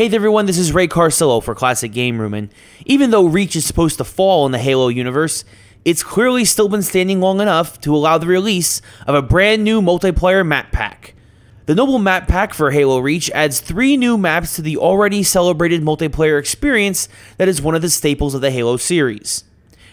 Hey there everyone, this is Ray Carcillo for Classic Game Room, and even though Reach is supposed to fall in the Halo universe, it's clearly still been standing long enough to allow the release of a brand new multiplayer map pack. The Noble map pack for Halo Reach adds 3 new maps to the already celebrated multiplayer experience that is one of the staples of the Halo series.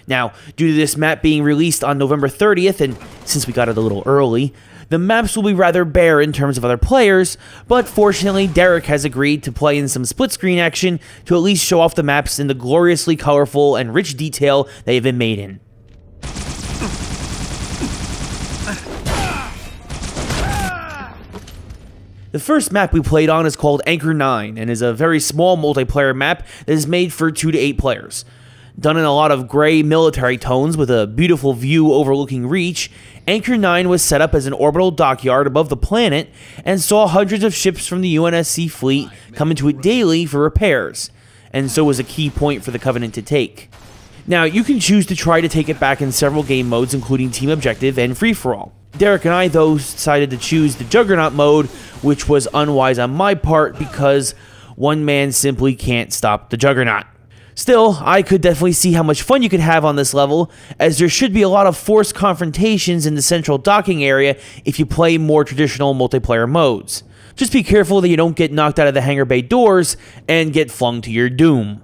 Now, due to this map being released on November 30th, and since we got it a little early, the maps will be rather bare in terms of other players, but fortunately Derek has agreed to play in some split-screen action to at least show off the maps in the gloriously colorful and rich detail they have been made in. The first map we played on is called Anchor 9 and is a very small multiplayer map that is made for 2 to 8 players. Done in a lot of gray military tones with a beautiful view overlooking Reach, Anchor 9 was set up as an orbital dockyard above the planet and saw hundreds of ships from the UNSC fleet come into it daily for repairs, and so was a key point for the Covenant to take. Now, you can choose to try to take it back in several game modes including Team Objective and Free-For-All. Derek and I, though, decided to choose the Juggernaut mode, which was unwise on my part because one man simply can't stop the Juggernaut. Still, I could definitely see how much fun you could have on this level, as there should be a lot of forced confrontations in the central docking area if you play more traditional multiplayer modes. Just be careful that you don't get knocked out of the hangar bay doors and get flung to your doom.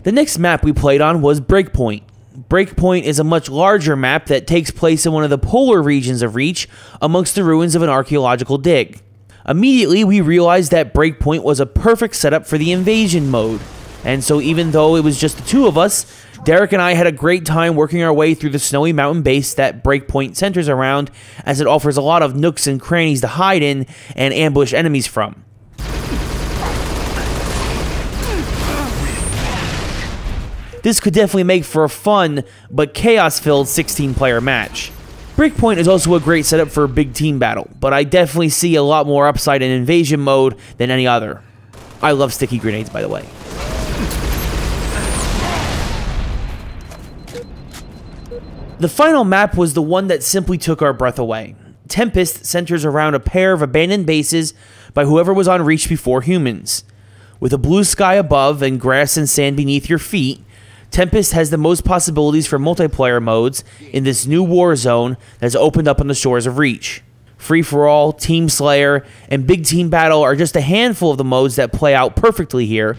The next map we played on was Breakpoint. Breakpoint is a much larger map that takes place in one of the polar regions of Reach amongst the ruins of an archaeological dig. Immediately, we realized that Breakpoint was a perfect setup for the invasion mode, and so even though it was just the 2 of us, Derek and I had a great time working our way through the snowy mountain base that Breakpoint centers around, as it offers a lot of nooks and crannies to hide in and ambush enemies from. This could definitely make for a fun, but chaos-filled 16-player match. Breakpoint is also a great setup for a big team battle, but I definitely see a lot more upside in invasion mode than any other. I love sticky grenades, by the way. The final map was the one that simply took our breath away. Tempest centers around a pair of abandoned bases by whoever was on Reach before humans. With a blue sky above and grass and sand beneath your feet, Tempest has the most possibilities for multiplayer modes in this new war zone that has opened up on the shores of Reach. Free-for-all, Team Slayer, and Big Team Battle are just a handful of the modes that play out perfectly here,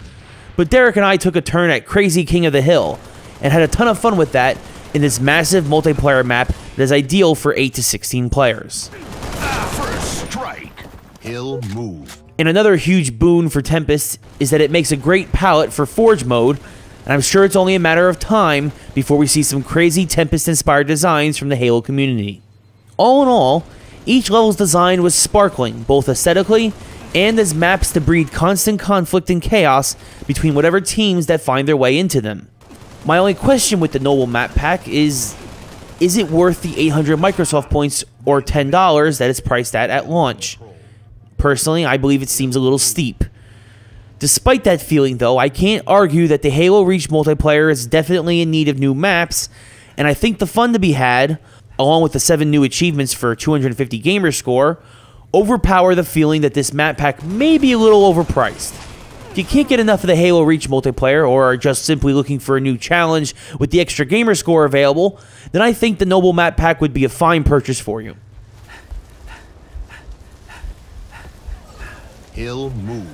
but Derek and I took a turn at Crazy King of the Hill, and had a ton of fun with that in this massive multiplayer map that is ideal for 8 to 16 players. First strike. He'll move. And another huge boon for Tempest is that it makes a great palette for Forge mode, and I'm sure it's only a matter of time before we see some crazy Tempest-inspired designs from the Halo community. All in all, each level's design was sparkling, both aesthetically and as maps to breed constant conflict and chaos between whatever teams that find their way into them. My only question with the Noble map pack is it worth the 800 Microsoft points or $10 that it's priced at launch? Personally, I believe it seems a little steep. Despite that feeling, though, I can't argue that the Halo Reach multiplayer is definitely in need of new maps, and I think the fun to be had, along with the 7 new achievements for 250 gamer score, overpower the feeling that this map pack may be a little overpriced. If you can't get enough of the Halo Reach multiplayer, or are just simply looking for a new challenge with the extra gamer score available, then I think the Noble map pack would be a fine purchase for you. He'll move.